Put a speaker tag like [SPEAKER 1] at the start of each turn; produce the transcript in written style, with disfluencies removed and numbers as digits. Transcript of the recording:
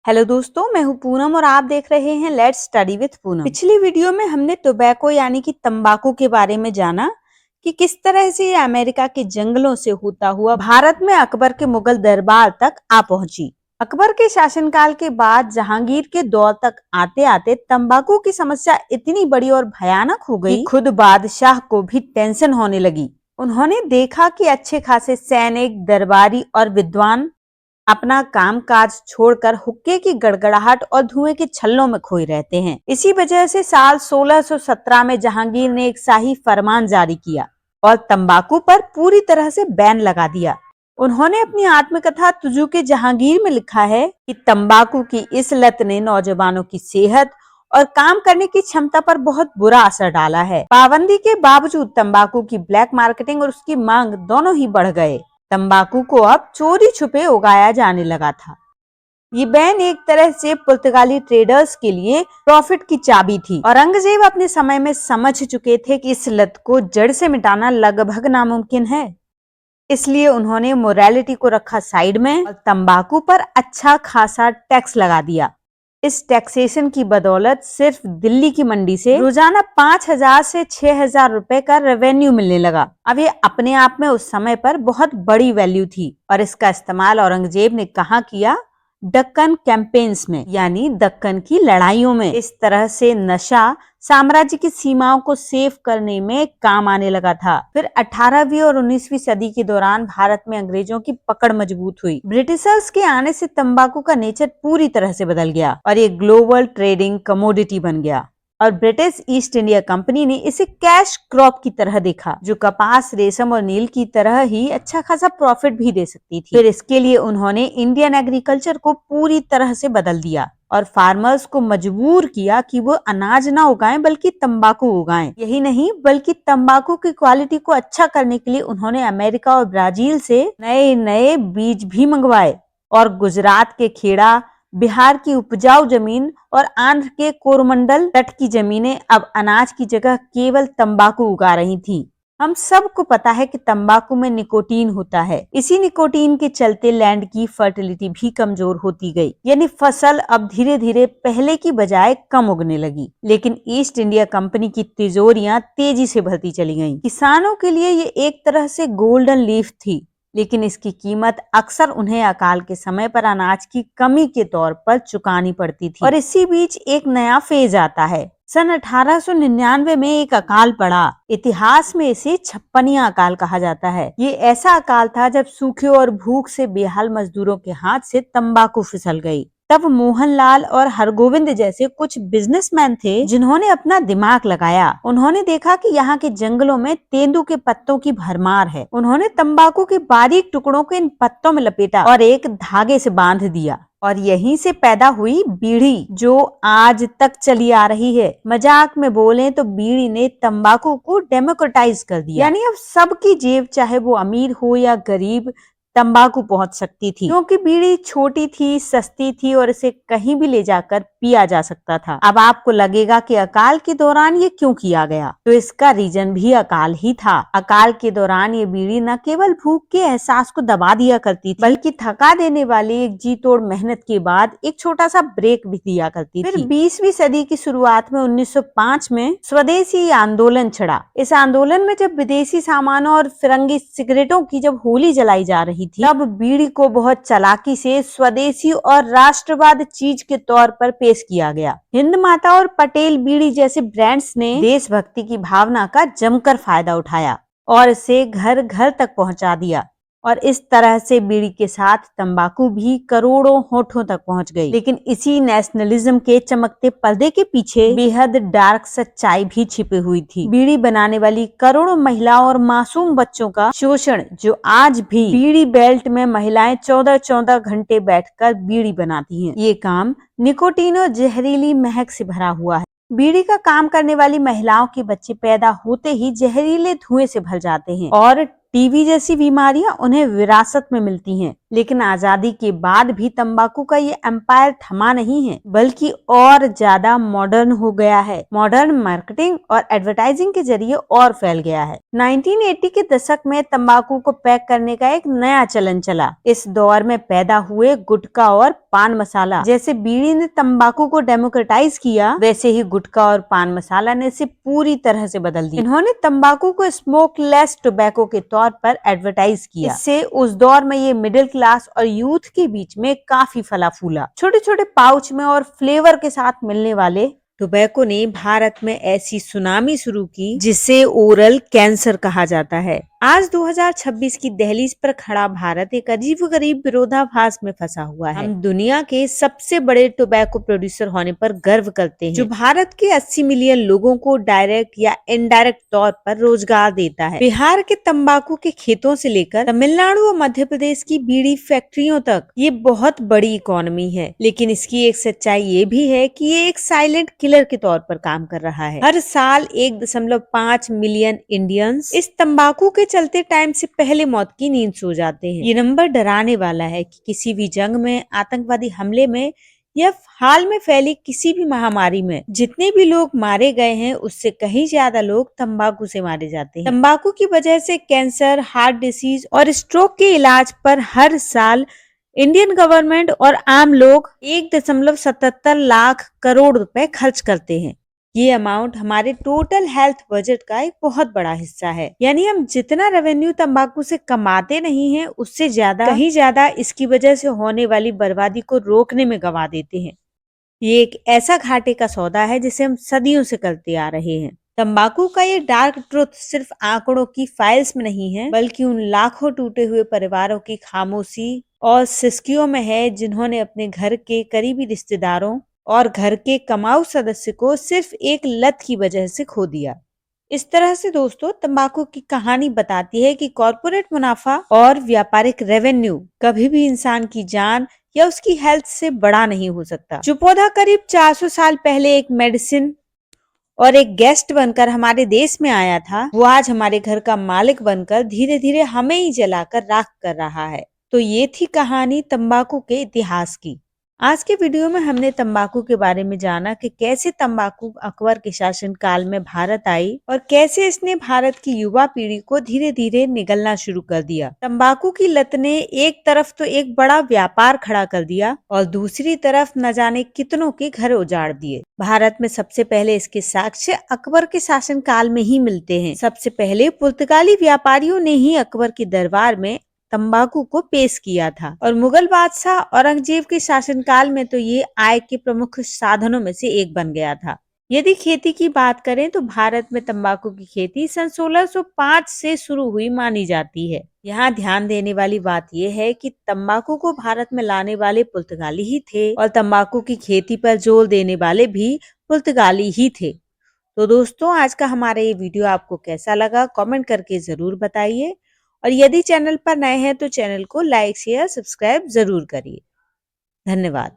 [SPEAKER 1] Hello दोस्तों, मैं हूं पूनम और आप देख रहे हैं लेट्स स्टडी विथ पूनम। पिछली वीडियो में हमने टोबैको यानी कि तंबाकू के बारे में जाना कि किस तरह से ये अमेरिका के जंगलों से होता हुआ भारत में अकबर के मुगल दरबार तक आ पहुंची। अकबर के शासनकाल के बाद जहांगीर के दौर तक आते आते तंबाकू की समस्या इतनी बड़ी और भयानक हो गई कि खुद बादशाह को भी टेंशन होने लगी। उन्होंने देखा कि अच्छे खासे सैनिक, दरबारी और विद्वान अपना कामकाज छोड़कर हुक्के की गड़गड़ाहट और धुएं के छल्लों में खोए रहते हैं। इसी वजह से साल 1617 में जहांगीर ने एक शाही फरमान जारी किया और तंबाकू पर पूरी तरह से बैन लगा दिया। उन्होंने अपनी आत्मकथा तुजुके जहांगीर में लिखा है कि तंबाकू की इस लत ने नौजवानों की सेहत और काम करने की क्षमता पर बहुत बुरा असर डाला है। पाबंदी के बावजूद तंबाकू की ब्लैक मार्केटिंग और उसकी मांग दोनों ही बढ़ गए। तंबाकू को अब चोरी छुपे उगाया जाने लगा था। ये बैन एक तरह से पुर्तगाली ट्रेडर्स के लिए प्रॉफिट की चाबी थी। औरंगजेब अपने समय में समझ चुके थे कि इस लत को जड़ से मिटाना लगभग नामुमकिन है। इसलिए उन्होंने मोरालिटी को रखा साइड में और तंबाकू पर अच्छा खासा टैक्स लगा दिया। इस टैक्सेशन की बदौलत सिर्फ दिल्ली की मंडी से रोजाना 5,000 से 6,000 रुपए का रेवेन्यू मिलने लगा। अब ये अपने आप में उस समय पर बहुत बड़ी वैल्यू थी और इसका इस्तेमाल औरंगजेब ने कहाँ किया? दक्कन कैंपेन्स में, यानी दक्कन की लड़ाइयों में। इस तरह से नशा साम्राज्य की सीमाओं को सेव करने में काम आने लगा था। फिर 18वीं और 19वीं सदी के दौरान भारत में अंग्रेजों की पकड़ मजबूत हुई। ब्रिटिशर्स के आने से तंबाकू का नेचर पूरी तरह से बदल गया और ये ग्लोबल ट्रेडिंग कमोडिटी बन गया। और ब्रिटिश ईस्ट इंडिया कंपनी ने इसे कैश क्रॉप की तरह देखा, जो कपास, रेशम और नील की तरह ही अच्छा खासा प्रॉफिट भी दे सकती थी। फिर इसके लिए उन्होंने इंडियन एग्रीकल्चर को पूरी तरह से बदल दिया और फार्मर्स को मजबूर किया कि वो अनाज ना उगाएं बल्कि तंबाकू उगाएं। यही नहीं, बल्कि तंबाकू की क्वालिटी को अच्छा करने के लिए उन्होंने अमेरिका और ब्राजील से नए नए बीज भी मंगवाए और गुजरात के खेड़ा, बिहार की उपजाऊ जमीन और आंध्र के कोरमंडल तट की जमीनें अब अनाज की जगह केवल तंबाकू उगा रही थीं। हम सबको पता है कि तंबाकू में निकोटीन होता है। इसी निकोटीन के चलते लैंड की फर्टिलिटी भी कमजोर होती गई, यानी फसल अब धीरे धीरे पहले की बजाय कम उगने लगी। लेकिन ईस्ट इंडिया कंपनी की तिजोरियां तेजी से भरती चली गईं। किसानों के लिए ये एक तरह से गोल्डन लीफ थी, लेकिन इसकी कीमत अक्सर उन्हें अकाल के समय पर अनाज की कमी के तौर पर चुकानी पड़ती थी। और इसी बीच एक नया फेज आता है। सन 1899 में एक अकाल पड़ा। इतिहास में इसे छप्पनिया अकाल कहा जाता है। ये ऐसा अकाल था जब सूखे और भूख से बेहाल मजदूरों के हाथ से तंबाकू फिसल गई। तब मोहनलाल और हरगोविंद जैसे कुछ बिजनेसमैन थे जिन्होंने अपना दिमाग लगाया। उन्होंने देखा कि यहाँ के जंगलों में तेंदू के पत्तों की भरमार है। उन्होंने तंबाकू के बारीक टुकड़ों को इन पत्तों में लपेटा और एक धागे से बांध दिया और यहीं से पैदा हुई बीड़ी, जो आज तक चली आ रही है। मजाक में बोलें तो बीड़ी ने तंबाकू को डेमोक्रेटाइज कर दिया, यानी अब सबकी जेब, चाहे वो अमीर हो या गरीब, तंबाकू पहुंच सकती थी, क्योंकि बीड़ी छोटी थी, सस्ती थी और इसे कहीं भी ले जाकर पिया जा सकता था। अब आपको लगेगा कि अकाल के दौरान ये क्यों किया गया, तो इसका रीजन भी अकाल ही था। अकाल के दौरान ये बीड़ी न केवल भूख के एहसास को दबा दिया करती थी, बल्कि थका देने वाली एक जी तोड़ मेहनत के बाद एक छोटा सा ब्रेक भी दिया करती थी। फिर 20वीं सदी की शुरुआत में 1905 में स्वदेशी आंदोलन छिड़ा। इस आंदोलन में जब विदेशी सामानों और फिरंगी सिगरेटों की जब होली जलाई जा रही थी, तब बीड़ी को बहुत चालाकी से स्वदेशी और राष्ट्रवाद चीज के तौर पर पेश किया गया। हिंद माता और पटेल बीड़ी जैसे ब्रांड्स ने देशभक्ति की भावना का जमकर फायदा उठाया और इसे घर घर तक पहुंचा दिया और इस तरह से बीड़ी के साथ तंबाकू भी करोड़ों होठों तक पहुंच गई। लेकिन इसी नेशनलिज्म के चमकते पर्दे के पीछे बेहद डार्क सच्चाई भी छिपी हुई थी। बीड़ी बनाने वाली करोड़ों महिलाओं और मासूम बच्चों का शोषण, जो आज भी बीड़ी बेल्ट में महिलाएं 14-14 घंटे बैठकर बीड़ी बनाती हैं। ये काम निकोटीन और जहरीली महक से भरा हुआ है। बीड़ी का काम करने वाली महिलाओं के बच्चे पैदा होते ही जहरीले धुएं से भर जाते हैं और टीबी जैसी बीमारियां उन्हें विरासत में मिलती हैं। लेकिन आजादी के बाद भी तंबाकू का ये एम्पायर थमा नहीं है, बल्कि और ज्यादा मॉडर्न हो गया है। मॉडर्न मार्केटिंग और एडवर्टाइजिंग के जरिए और फैल गया है। 1980 के दशक में तंबाकू को पैक करने का एक नया चलन चला। इस दौर में पैदा हुए गुटखा और पान मसाला। जैसे बीड़ी ने तंबाकू को डेमोक्रेटाइज किया, वैसे ही गुटखा और पान मसाला ने इसे पूरी तरह से बदल दिया। इन्होंने तंबाकू को स्मोकलेस टोबैको के तौर पर एडवर्टाइज किया। इससे उस दौर में ये मिडिल क्लास और यूथ के बीच में काफी फला फूला। छोटे छोटे पाउच में और फ्लेवर के साथ मिलने वाले टोबैको ने भारत में ऐसी सुनामी शुरू की जिसे ओरल कैंसर कहा जाता है। आज 2026 की दहलीज पर खड़ा भारत एक अजीबोगरीब विरोधाभास में फंसा हुआ है। हम दुनिया के सबसे बड़े टोबैको प्रोड्यूसर होने पर गर्व करते हैं, जो भारत के 80 मिलियन लोगों को डायरेक्ट या इनडायरेक्ट तौर पर रोजगार देता है। बिहार के तंबाकू के खेतों से लेकर तमिलनाडु और मध्य प्रदेश की बीड़ी फैक्ट्रियों तक ये बहुत बड़ी इकोनॉमी है। लेकिन इसकी एक सच्चाई ये भी है कि ये एक साइलेंट किलर के तौर पर काम कर रहा है। हर साल 1.5 मिलियन इंडियंस इस तंबाकू के चलते टाइम से पहले मौत की नींद सो जाते हैं। ये नंबर डराने वाला है कि किसी भी जंग में, आतंकवादी हमले में या हाल में फैली किसी भी महामारी में जितने भी लोग मारे गए हैं, उससे कहीं ज्यादा लोग तंबाकू से मारे जाते हैं। तंबाकू की वजह से कैंसर, हार्ट डिसीज और स्ट्रोक के इलाज पर हर साल इंडियन गवर्नमेंट और आम लोग 1.77 लाख करोड़ रुपए खर्च करते हैं। ये अमाउंट हमारे टोटल हेल्थ बजट का एक बहुत बड़ा हिस्सा है। यानी हम जितना रेवेन्यू तंबाकू से कमाते नहीं हैं, उससे ज्यादा, कहीं ज्यादा इसकी वजह से होने वाली बर्बादी को रोकने में गवा देते हैं। ये एक ऐसा घाटे का सौदा है जिसे हम सदियों से करते आ रहे हैं। तंबाकू का ये डार्क ट्रुथ सिर्फ आंकड़ों की फाइल्स में नहीं है, बल्कि उन लाखों टूटे हुए परिवारों की खामोशी और सिसकियों में है, जिन्होंने अपने घर के करीबी रिश्तेदारों और घर के कमाऊ सदस्य को सिर्फ एक लत की वजह से खो दिया। इस तरह से दोस्तों, तंबाकू की कहानी बताती है कि कॉर्पोरेट मुनाफा और व्यापारिक रेवेन्यू कभी भी इंसान की जान या उसकी हेल्थ से बड़ा नहीं हो सकता। जो पौधा करीब 400 साल पहले एक मेडिसिन और एक गेस्ट बनकर हमारे देश में आया था, वो आज हमारे घर का मालिक बनकर धीरे धीरे हमें ही जलाकर राख कर रहा है। तो ये थी कहानी तंबाकू के इतिहास की। आज के वीडियो में हमने तंबाकू के बारे में जाना कि कैसे तंबाकू अकबर के शासन काल में भारत आई और कैसे इसने भारत की युवा पीढ़ी को धीरे धीरे निगलना शुरू कर दिया। तंबाकू की लत ने एक तरफ तो एक बड़ा व्यापार खड़ा कर दिया और दूसरी तरफ न जाने कितनों के घर उजाड़ दिए। भारत में सबसे पहले इसके साक्ष्य अकबर के शासन काल में ही मिलते हैं। सबसे पहले पुर्तगाली व्यापारियों ने ही अकबर के दरबार में तंबाकू को पेश किया था और मुगल बादशाह औरंगजेब के शासनकाल में तो ये आय के प्रमुख साधनों में से एक बन गया था। यदि खेती की बात करें तो भारत में तंबाकू की खेती सन 1605 से शुरू हुई मानी जाती है। यहाँ ध्यान देने वाली बात यह है कि तंबाकू को भारत में लाने वाले पुर्तगाली ही थे और तंबाकू की खेती पर जोर देने वाले भी पुर्तगाली ही थे। तो दोस्तों, आज का हमारा ये वीडियो आपको कैसा लगा कमेंट करके जरूर बताइए और यदि चैनल पर नए हैं तो चैनल को लाइक, शेयर, सब्सक्राइब जरूर करिए। धन्यवाद।